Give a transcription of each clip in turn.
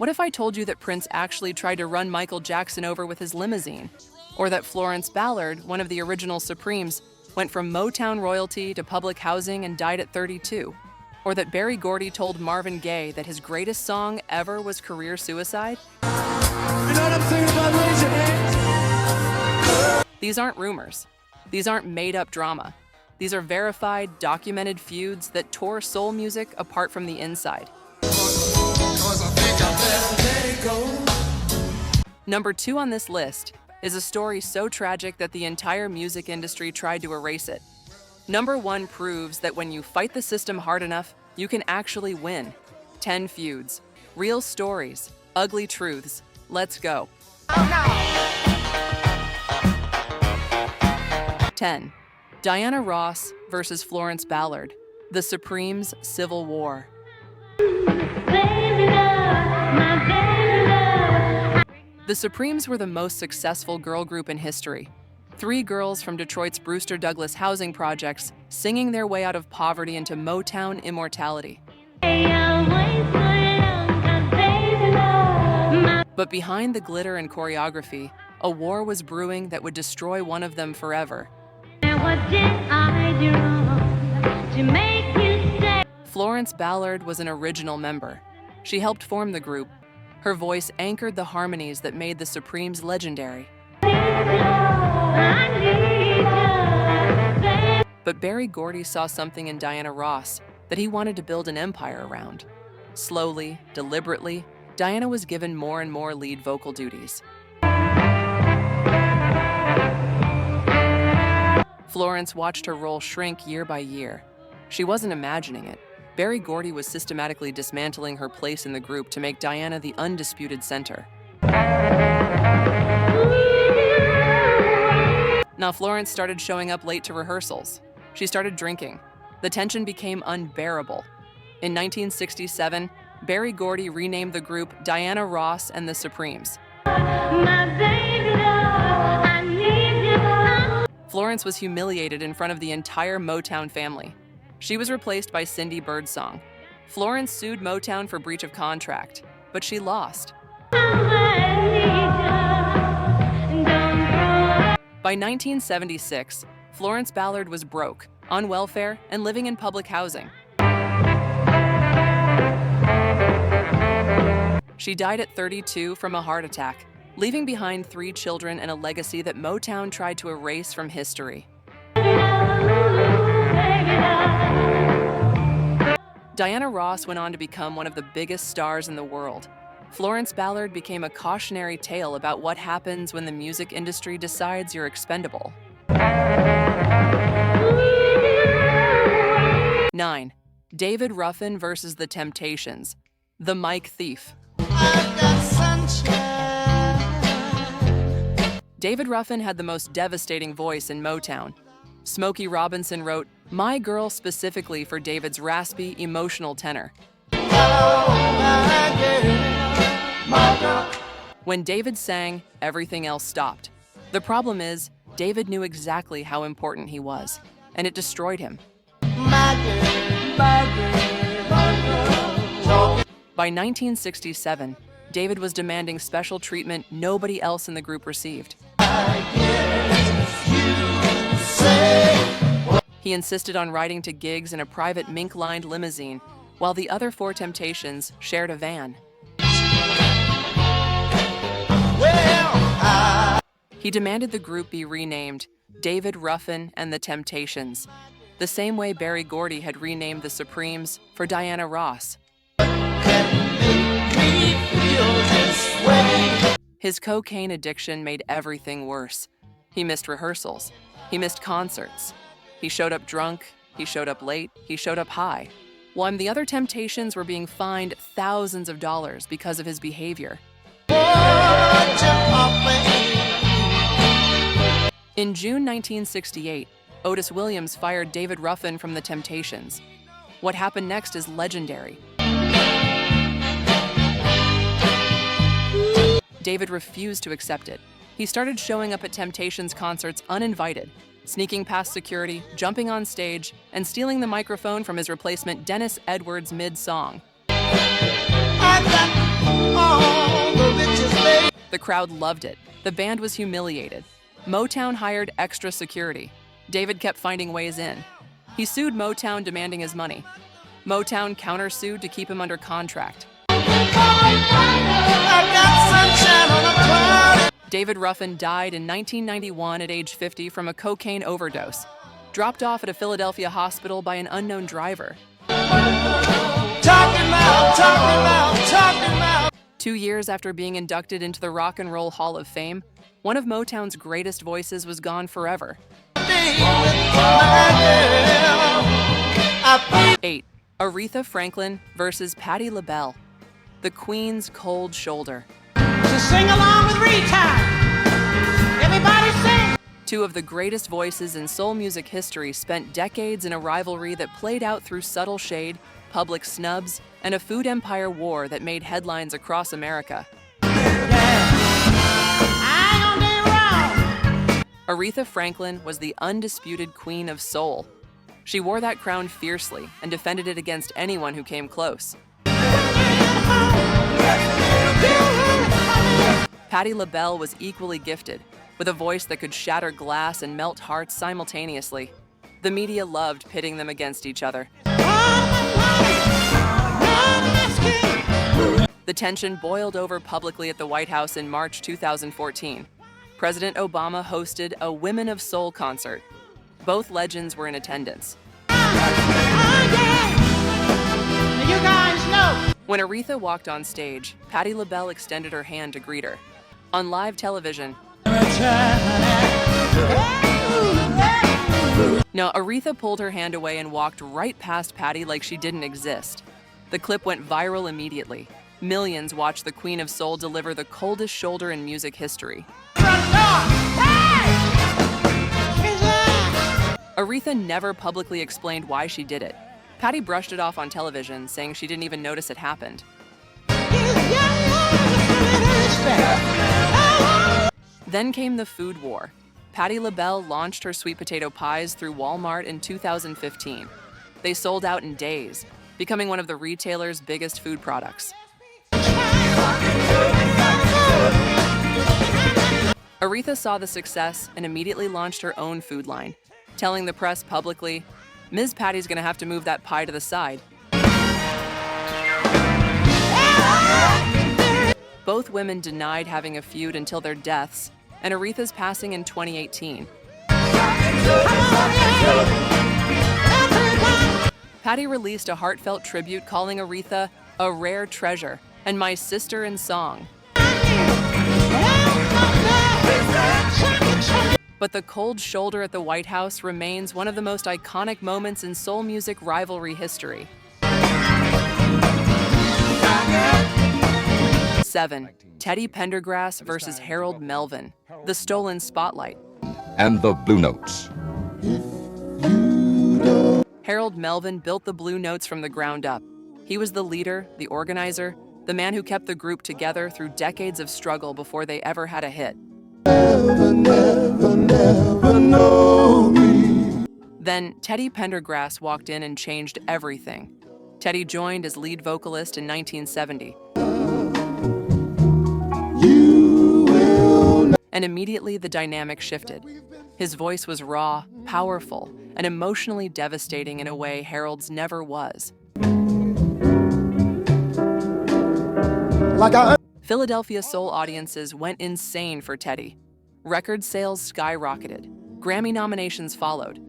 What if I told you that Prince actually tried to run Michael Jackson over with his limousine? Or that Florence Ballard, one of the original Supremes, went from Motown royalty to public housing and died at 32? Or that Berry Gordy told Marvin Gaye that his greatest song ever was career suicide? You know what I'm saying about raise your hands? These aren't rumors. These aren't made-up drama. These are verified, documented feuds that tore soul music apart from the inside. Number 2 on this list is a story so tragic that the entire music industry tried to erase it. Number 1 proves that when you fight the system hard enough, you can actually win. 10 feuds, real stories, ugly truths. Let's go. 10. Diana Ross versus Florence Ballard, the Supremes' Civil War. The Supremes were the most successful girl group in history. 3 girls from Detroit's Brewster Douglas housing projects singing their way out of poverty into Motown immortality. But behind the glitter and choreography, a war was brewing that would destroy one of them forever. What did I do wrong to make you stay? Florence Ballard was an original member. She helped form the group. Her voice anchored the harmonies that made the Supremes legendary. But Berry Gordy saw something in Diana Ross that he wanted to build an empire around. Slowly, deliberately, Diana was given more and more lead vocal duties. Florence watched her role shrink year by year. She wasn't imagining it. Berry Gordy was systematically dismantling her place in the group to make Diana the undisputed center. Now Florence started showing up late to rehearsals. She started drinking. The tension became unbearable. In 1967, Berry Gordy renamed the group Diana Ross and the Supremes. Florence was humiliated in front of the entire Motown family. She was replaced by Cindy Birdsong. Florence sued Motown for breach of contract, but she lost. By 1976, Florence Ballard was broke, on welfare, and living in public housing. She died at 32 from a heart attack, leaving behind 3 children and a legacy that Motown tried to erase from history. Diana Ross went on to become one of the biggest stars in the world. Florence Ballard became a cautionary tale about what happens when the music industry decides you're expendable. 9. David Ruffin versus the Temptations, the Mic Thief. David Ruffin had the most devastating voice in Motown. Smokey Robinson wrote, "My Girl" specifically for David's raspy, emotional tenor. When David sang, everything else stopped. The problem is, David knew exactly how important he was, and it destroyed him. By 1967, David was demanding special treatment nobody else in the group received. He insisted on riding to gigs in a private mink-lined limousine, while the other 4 Temptations shared a van. He demanded the group be renamed David Ruffin and the Temptations, the same way Berry Gordy had renamed the Supremes for Diana Ross. His cocaine addiction made everything worse. He missed rehearsals. He missed concerts. He showed up drunk. He showed up late. He showed up high. While the other Temptations were being fined thousands of dollars because of his behavior. In June 1968, Otis Williams fired David Ruffin from the Temptations. What happened next is legendary. David refused to accept it. He started showing up at Temptations concerts uninvited, sneaking past security, jumping on stage, and stealing the microphone from his replacement Dennis Edwards mid-song. The crowd loved it. The band was humiliated. Motown hired extra security. David kept finding ways in. He sued Motown demanding his money. Motown countersued to keep him under contract. David Ruffin died in 1991 at age 50 from a cocaine overdose, dropped off at a Philadelphia hospital by an unknown driver. 2 years after being inducted into the Rock and Roll Hall of Fame, one of Motown's greatest voices was gone forever. 8. Aretha Franklin versus Patti LaBelle. The Queen's Cold Shoulder. To sing along with Rita. Everybody sing. Two of the greatest voices in soul music history spent decades in a rivalry that played out through subtle shade, public snubs, and a food empire war that made headlines across America. Aretha Franklin was the undisputed queen of soul. She wore that crown fiercely and defended it against anyone who came close. Patti LaBelle was equally gifted, with a voice that could shatter glass and melt hearts simultaneously. The media loved pitting them against each other. The tension boiled over publicly at the White House in March 2014. President Obama hosted a Women of Soul concert. Both legends were in attendance. You guys know. When Aretha walked on stage, Patti LaBelle extended her hand to greet her. On live television, Aretha pulled her hand away and walked right past Patti like she didn't exist. The clip went viral immediately. Millions watched the Queen of Soul deliver the coldest shoulder in music history. Aretha never publicly explained why she did it. Patti brushed it off on television, saying she didn't even notice it happened. Then came the food war. Patti LaBelle launched her sweet potato pies through Walmart in 2015. They sold out in days, becoming one of the retailer's biggest food products. Aretha saw the success and immediately launched her own food line, telling the press publicly, "Ms. Patty's gonna have to move that pie to the side." Both women denied having a feud until their deaths, and Aretha's passing in 2018. Patti released a heartfelt tribute calling Aretha a rare treasure and my sister in song. But the cold shoulder at the White House remains one of the most iconic moments in soul music rivalry history. 7. Teddy Pendergrass versus Harold Melvin. The Stolen Spotlight. And the Blue Notes. Harold Melvin built the Blue Notes from the ground up. He was the leader, the organizer, the man who kept the group together through decades of struggle before they ever had a hit. Never know me. Then Teddy Pendergrass walked in and changed everything. Teddy joined as lead vocalist in 1970. And immediately the dynamic shifted. His voice was raw, powerful, and emotionally devastating in a way Harold's never was. Philadelphia soul audiences went insane for Teddy. Record sales skyrocketed. Grammy nominations followed.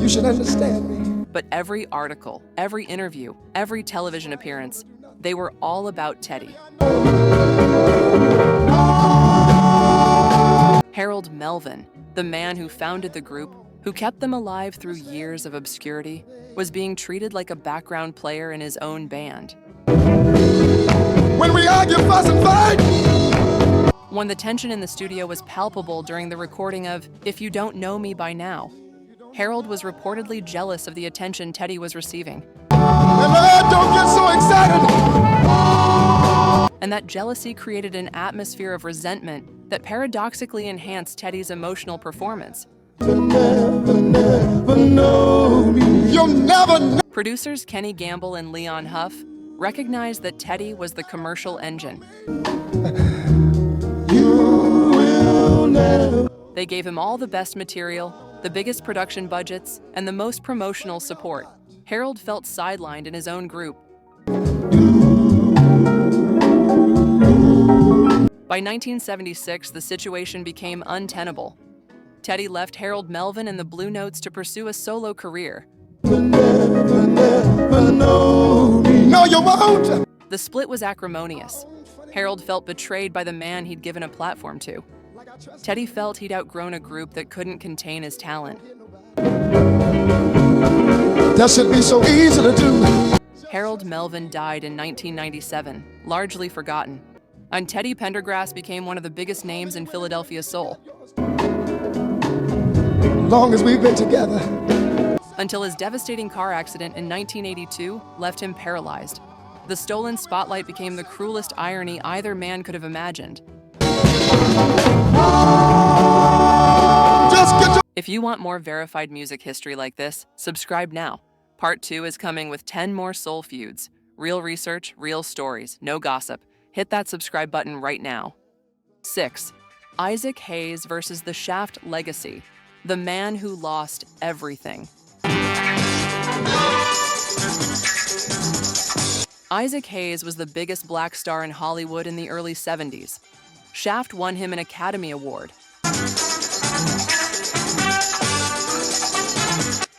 You should understand me. But every article, every interview, every television appearance, they were all about Teddy. Harold Melvin, the man who founded the group, who kept them alive through years of obscurity, was being treated like a background player in his own band. When we argue, fuss, and fight! When the tension in the studio was palpable during the recording of If You Don't Know Me By Now, Harold was reportedly jealous of the attention Teddy was receiving. Don't get so excited! And that jealousy created an atmosphere of resentment that paradoxically enhanced Teddy's emotional performance. Never know me. You'll never know. Producers Kenny Gamble and Leon Huff recognized that Teddy was the commercial engine. They gave him all the best material, the biggest production budgets, and the most promotional support. Harold felt sidelined in his own group. By 1976, the situation became untenable. Teddy left Harold Melvin and the Blue Notes to pursue a solo career. No, you won't! The split was acrimonious. Harold felt betrayed by the man he'd given a platform to. Teddy felt he'd outgrown a group that couldn't contain his talent. That should be so easy to do. Harold Melvin died in 1997, largely forgotten, and Teddy Pendergrass became one of the biggest names in Philadelphia soul. Long as we've been together. Until his devastating car accident in 1982 left him paralyzed. The stolen spotlight became the cruelest irony either man could have imagined. If you want more verified music history like this, subscribe now. Part 2 is coming with 10 more soul feuds. Real research, real stories, no gossip. Hit that subscribe button right now. 6. Isaac Hayes versus the Shaft legacy. The man who lost everything. Isaac Hayes was the biggest black star in Hollywood in the early 70s. Shaft won him an Academy Award.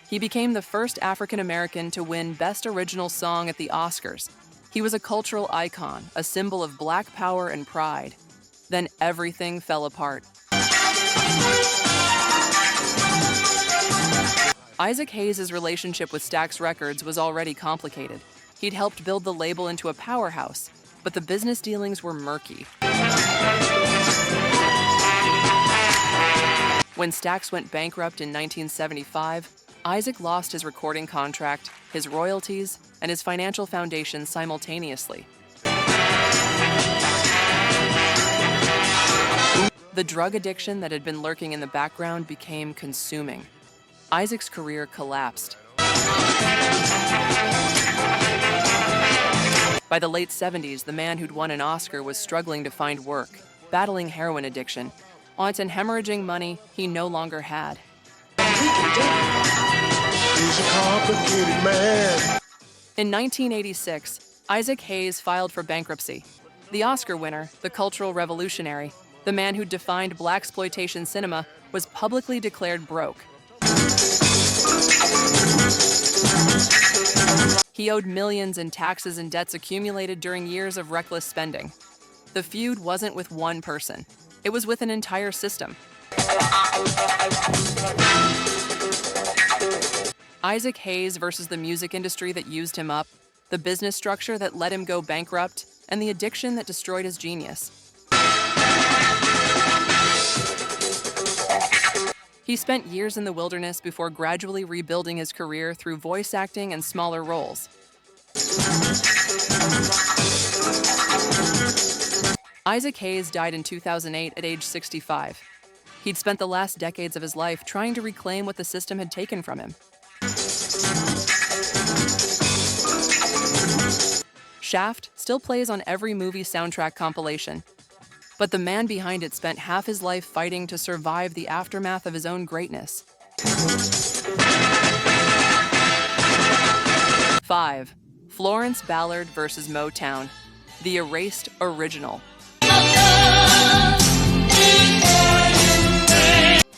He became the first African American to win Best Original Song at the Oscars. He was a cultural icon, a symbol of black power and pride. Then everything fell apart. Isaac Hayes' relationship with Stax Records was already complicated. He'd helped build the label into a powerhouse, but the business dealings were murky. When Stax went bankrupt in 1975, Isaac lost his recording contract, his royalties, and his financial foundation simultaneously. The drug addiction that had been lurking in the background became consuming. Isaac's career collapsed. By the late 70s, the man who'd won an Oscar was struggling to find work, battling heroin addiction, aunt and hemorrhaging money he no longer had. He's a complicated man. In 1986, Isaac Hayes filed for bankruptcy. The Oscar winner, the cultural revolutionary, the man who defined blaxploitation cinema, was publicly declared broke. He owed millions in taxes and debts accumulated during years of reckless spending. The feud wasn't with one person. It was with an entire system. Isaac Hayes versus the music industry that used him up, the business structure that let him go bankrupt, and the addiction that destroyed his genius. He spent years in the wilderness before gradually rebuilding his career through voice acting and smaller roles. Isaac Hayes died in 2008 at age 65. He'd spent the last decades of his life trying to reclaim what the system had taken from him. Shaft still plays on every movie soundtrack compilation, but the man behind it spent half his life fighting to survive the aftermath of his own greatness. 5. Florence Ballard versus Motown, the erased original.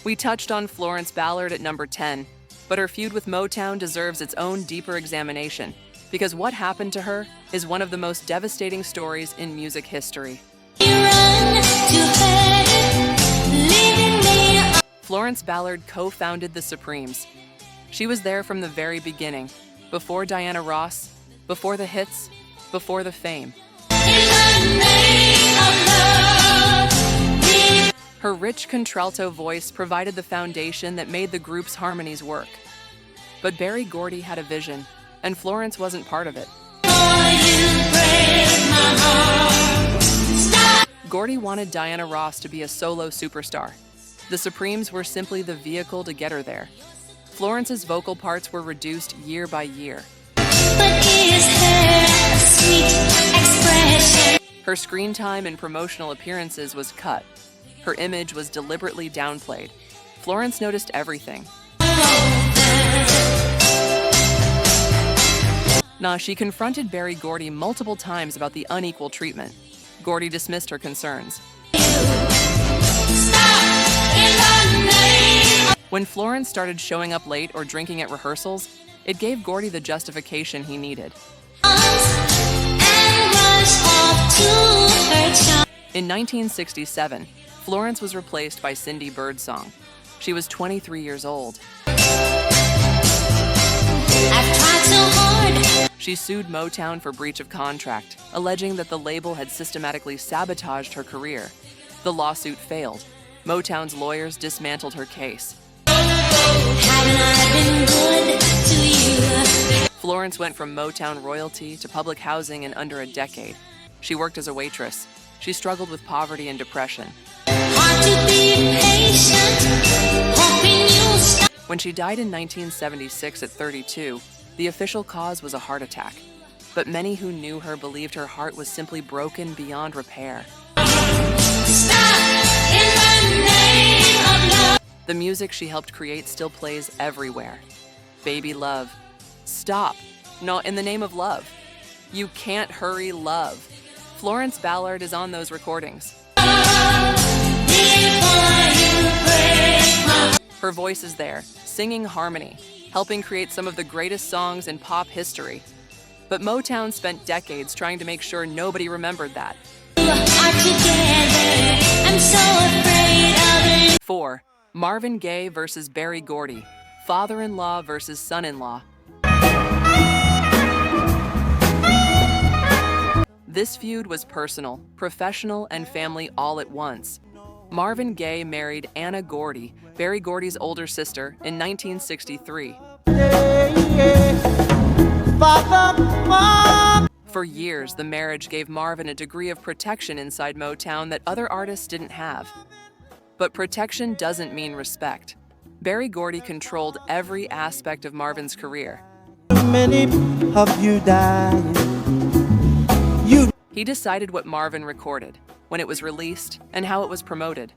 We touched on Florence Ballard at number 10, but her feud with Motown deserves its own deeper examination, because what happened to her is one of the most devastating stories in music history. Florence Ballard co-founded the Supremes. She was there from the very beginning, before Diana Ross, before the hits, before the fame. Her rich contralto voice provided the foundation that made the group's harmonies work. But Berry Gordy had a vision, and Florence wasn't part of it. Gordy wanted Diana Ross to be a solo superstar. The Supremes were simply the vehicle to get her there. Florence's vocal parts were reduced year by year. sweet expression. Her screen time and promotional appearances was cut. Her image was deliberately downplayed. Florence noticed everything. She confronted Berry Gordy multiple times about the unequal treatment. Gordy dismissed her concerns. When Florence started showing up late or drinking at rehearsals, it gave Gordy the justification he needed. In 1967, Florence was replaced by Cindy Birdsong. She was 23 years old. She sued Motown for breach of contract, alleging that the label had systematically sabotaged her career. The lawsuit failed. Motown's lawyers dismantled her case. Florence went from Motown royalty to public housing in under a decade. She worked as a waitress. She struggled with poverty and depression. When she died in 1976 at 32, the official cause was a heart attack. But many who knew her believed her heart was simply broken beyond repair. The music she helped create still plays everywhere. Baby Love. Stop. Not in the name of love. You can't hurry love. Florence Ballard is on those recordings. Her voice is there, singing harmony, helping create some of the greatest songs in pop history. But Motown spent decades trying to make sure nobody remembered that. 4. Marvin Gaye versus Berry Gordy. Father-in-law versus son-in-law. This feud was personal, professional, and family all at once. Marvin Gaye married Anna Gordy, Berry Gordy's older sister, in 1963. For years, the marriage gave Marvin a degree of protection inside Motown that other artists didn't have. But protection doesn't mean respect. Berry Gordy controlled every aspect of Marvin's career. Many of you dying. He decided what Marvin recorded, when it was released, and how it was promoted.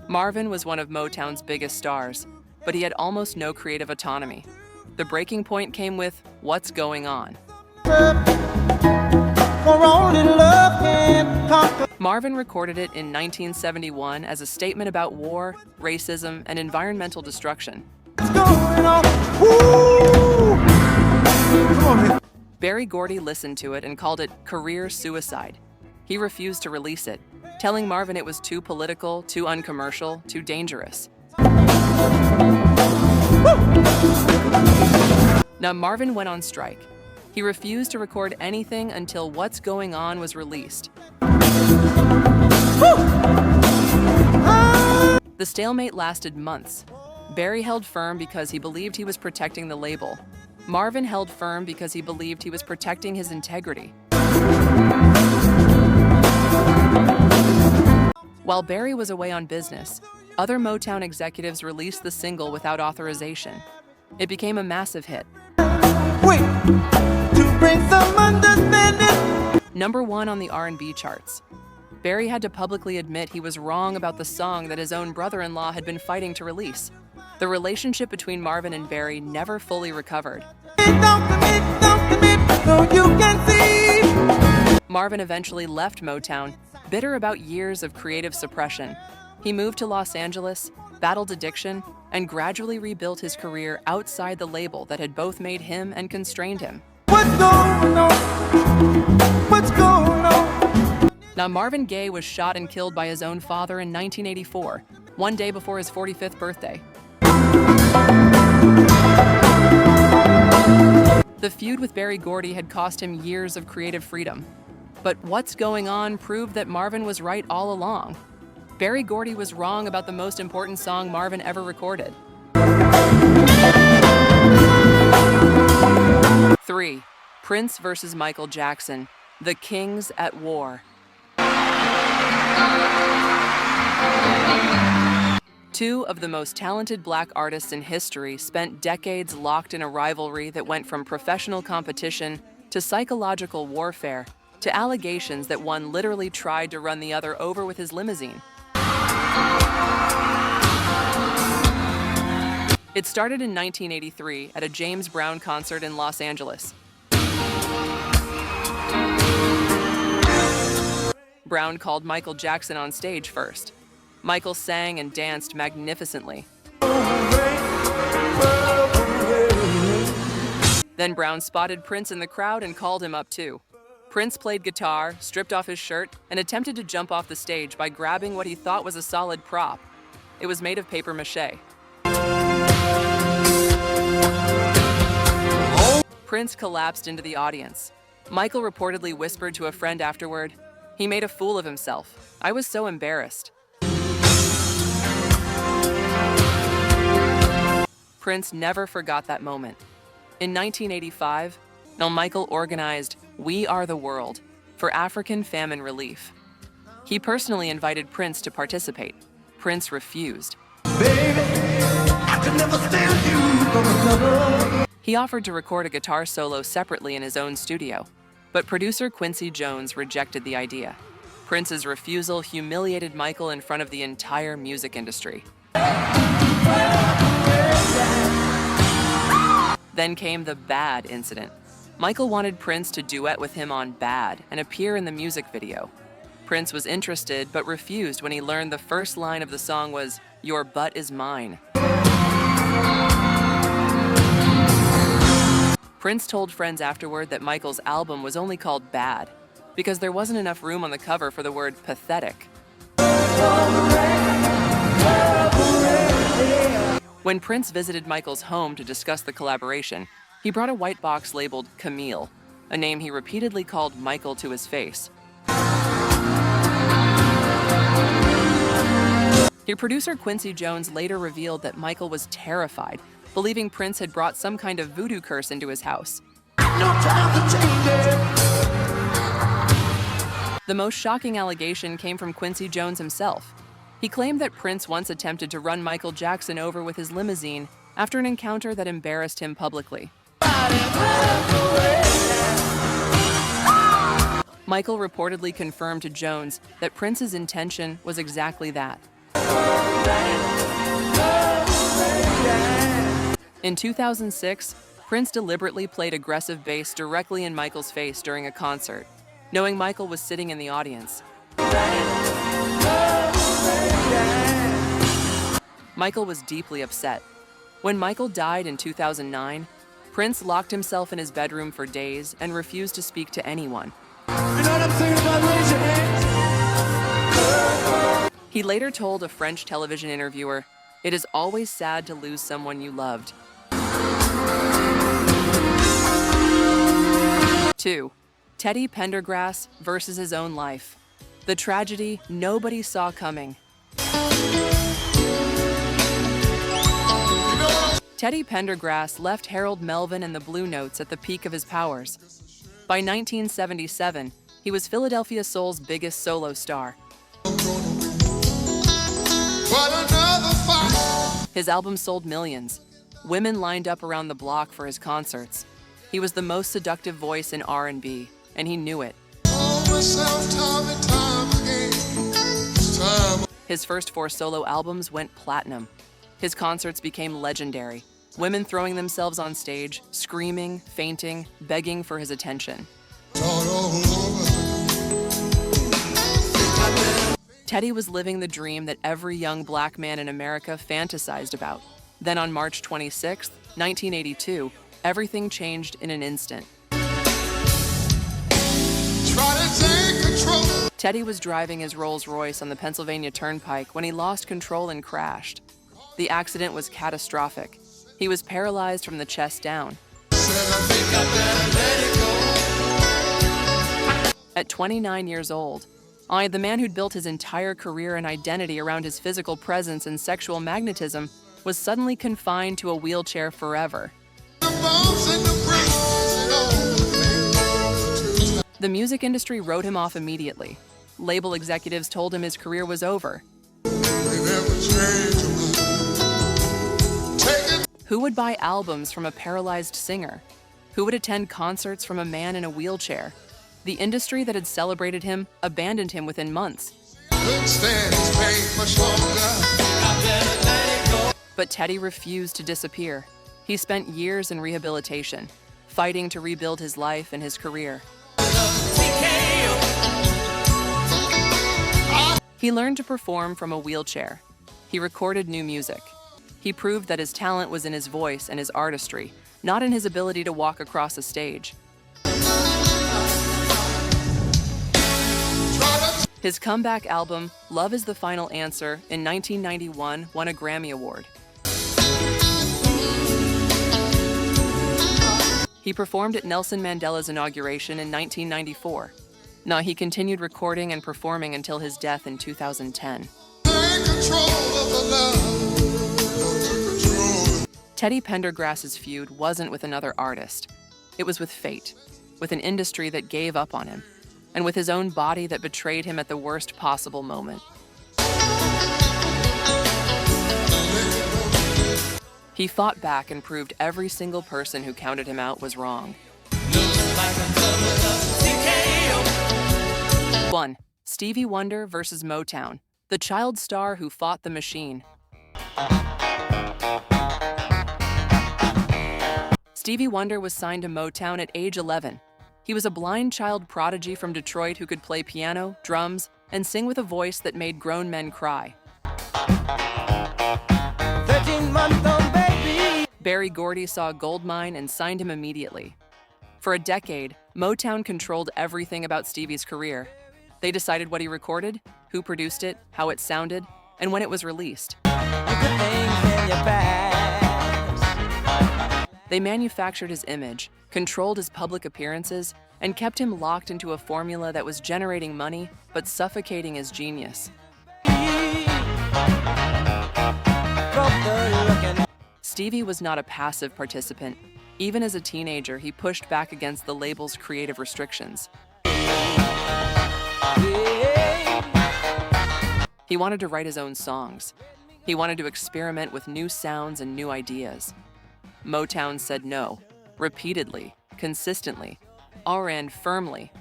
Marvin was one of Motown's biggest stars, but he had almost no creative autonomy. The breaking point came with What's Going On. Marvin recorded it in 1971 as a statement about war, racism, and environmental destruction. Berry Gordy listened to it and called it career suicide. He refused to release it, telling Marvin it was too political, too uncommercial, too dangerous. Now Marvin went on strike. He refused to record anything until What's Going On was released. The stalemate lasted months. Berry held firm because he believed he was protecting the label. Marvin held firm because he believed he was protecting his integrity. While Berry was away on business, other Motown executives released the single without authorization. It became a massive hit. To bring some understanding. #1 on the R&B charts. Berry had to publicly admit he was wrong about the song that his own brother-in-law had been fighting to release. The relationship between Marvin and Berry never fully recovered. Marvin eventually left Motown, bitter about years of creative suppression. He moved to Los Angeles, battled addiction, and gradually rebuilt his career outside the label that had both made him and constrained him. What's going on? What's going on? Now, Marvin Gaye was shot and killed by his own father in 1984, one day before his 45th birthday. The feud with Berry Gordy had cost him years of creative freedom. But What's Going On proved that Marvin was right all along. Berry Gordy was wrong about the most important song Marvin ever recorded. 3. Prince versus Michael Jackson. The Kings at War. Two of the most talented black artists in history spent decades locked in a rivalry that went from professional competition to psychological warfare to allegations that one literally tried to run the other over with his limousine. It started in 1983 at a James Brown concert in Los Angeles. Brown called Michael Jackson on stage first. Michael sang and danced magnificently. Then Brown spotted Prince in the crowd and called him up too. Prince played guitar, stripped off his shirt, and attempted to jump off the stage by grabbing what he thought was a solid prop. It was made of paper mache. Prince collapsed into the audience. Michael reportedly whispered to a friend afterward, "He made a fool of himself. I was so embarrassed." Prince never forgot that moment. In 1985, Michael organized We Are the World for African famine relief. He personally invited Prince to participate. Prince refused. Baby, I could never stand you from another. He offered to record a guitar solo separately in his own studio, but producer Quincy Jones rejected the idea. Prince's refusal humiliated Michael in front of the entire music industry. Then came the Bad incident. Michael wanted Prince to duet with him on Bad and appear in the music video. Prince was interested but refused when he learned the first line of the song was, "Your butt is mine." Prince told friends afterward that Michael's album was only called Bad because there wasn't enough room on the cover for the word pathetic. When Prince visited Michael's home to discuss the collaboration, he brought a white box labeled Camille, a name he repeatedly called Michael to his face. Your producer Quincy Jones later revealed that Michael was terrified, believing Prince had brought some kind of voodoo curse into his house. No time to change it. The most shocking allegation came from Quincy Jones himself. He claimed that Prince once attempted to run Michael Jackson over with his limousine after an encounter that embarrassed him publicly. Michael reportedly confirmed to Jones that Prince's intention was exactly that. In 2006, Prince deliberately played aggressive bass directly in Michael's face during a concert, knowing Michael was sitting in the audience. Michael was deeply upset. When Michael died in 2009, Prince locked himself in his bedroom for days and refused to speak to anyone. You know what I'm saying about raise your hands? He later told a French television interviewer, "It is always sad to lose someone you loved." 2. Teddy Pendergrass versus his own life. The tragedy nobody saw coming. Teddy Pendergrass left Harold Melvin and the Blue Notes at the peak of his powers. By 1977, he was Philadelphia Soul's biggest solo star. His album sold millions. Women lined up around the block for his concerts. He was the most seductive voice in R&B, and he knew it. His first 4 solo albums went platinum. His concerts became legendary. Women throwing themselves on stage, screaming, fainting, begging for his attention. Teddy was living the dream that every young black man in America fantasized about. Then on March 26, 1982, everything changed in an instant. Teddy was driving his Rolls-Royce on the Pennsylvania Turnpike when he lost control and crashed. The accident was catastrophic. He was paralyzed from the chest down. At 29 years old, the man who'd built his entire career and identity around his physical presence and sexual magnetism was suddenly confined to a wheelchair forever. The music industry wrote him off immediately. Label executives told him his career was over. Who would buy albums from a paralyzed singer? Who would attend concerts from a man in a wheelchair? The industry that had celebrated him abandoned him within months. But Teddy refused to disappear. He spent years in rehabilitation, fighting to rebuild his life and his career. He learned to perform from a wheelchair. He recorded new music. He proved that his talent was in his voice and his artistry, not in his ability to walk across a stage. His comeback album, Love Is the Final Answer, in 1991 won a Grammy Award. He performed at Nelson Mandela's inauguration in 1994. Now, he continued recording and performing until his death in 2010. Teddy Pendergrass's feud wasn't with another artist. It was with fate, with an industry that gave up on him, and with his own body that betrayed him at the worst possible moment. He fought back and proved every single person who counted him out was wrong. 1. Stevie Wonder versus Motown, the child star who fought the machine. Stevie Wonder was signed to Motown at age 11. He was a blind child prodigy from Detroit who could play piano, drums, and sing with a voice that made grown men cry. 13-month-old baby. Berry Gordy saw a gold mine and signed him immediately. For a decade, Motown controlled everything about Stevie's career. They decided what he recorded, who produced it, how it sounded, and when it was released. They manufactured his image, controlled his public appearances, and kept him locked into a formula that was generating money but suffocating his genius. Stevie was not a passive participant. Even as a teenager, he pushed back against the label's creative restrictions. He wanted to write his own songs. He wanted to experiment with new sounds and new ideas. Motown said no, repeatedly, consistently, and firmly.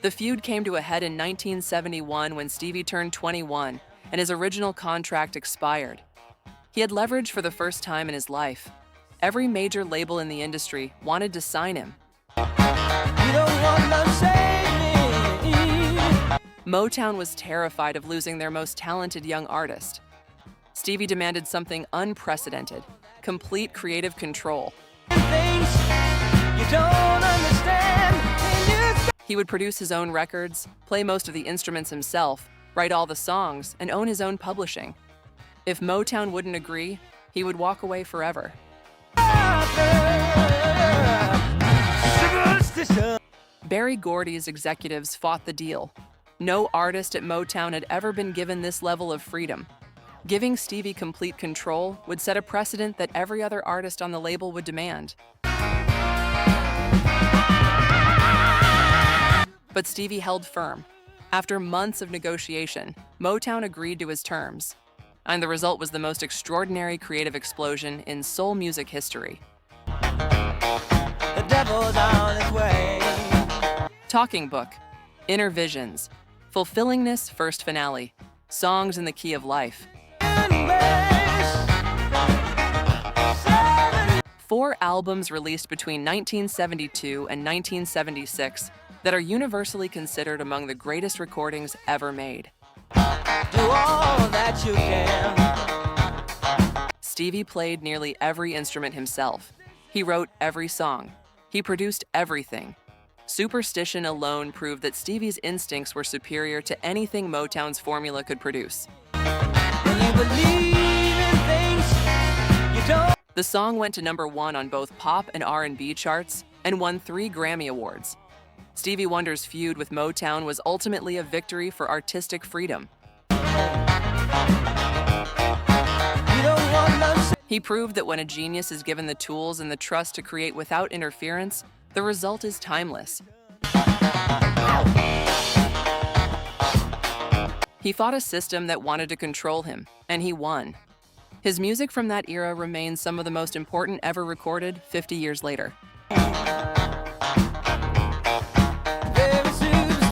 The feud came to a head in 1971 when Stevie turned 21 and his original contract expired. He had leverage for the first time in his life. Every major label in the industry wanted to sign him. Motown was terrified of losing their most talented young artist. Stevie demanded something unprecedented, complete creative control. He would produce his own records, play most of the instruments himself, write all the songs, and own his own publishing. If Motown wouldn't agree, he would walk away forever. Berry Gordy's executives fought the deal. No artist at Motown had ever been given this level of freedom. Giving Stevie complete control would set a precedent that every other artist on the label would demand. But Stevie held firm. After months of negotiation, Motown agreed to his terms, and the result was the most extraordinary creative explosion in soul music history. The devil's on his way. Talking Book, Inner Visions, Fulfillingness First Finale, Songs in the Key of Life. 4 albums released between 1972 and 1976 that are universally considered among the greatest recordings ever made. Do all that you can. Stevie played nearly every instrument himself. He wrote every song. He produced everything. Superstition alone proved that Stevie's instincts were superior to anything Motown's formula could produce. When you believe in things you don't. The song went to #1 on both pop and R&B charts and won 3 Grammy Awards. Stevie Wonder's feud with Motown was ultimately a victory for artistic freedom. He proved that when a genius is given the tools and the trust to create without interference, the result is timeless. He fought a system that wanted to control him, and he won. His music from that era remains some of the most important ever recorded 50 years later.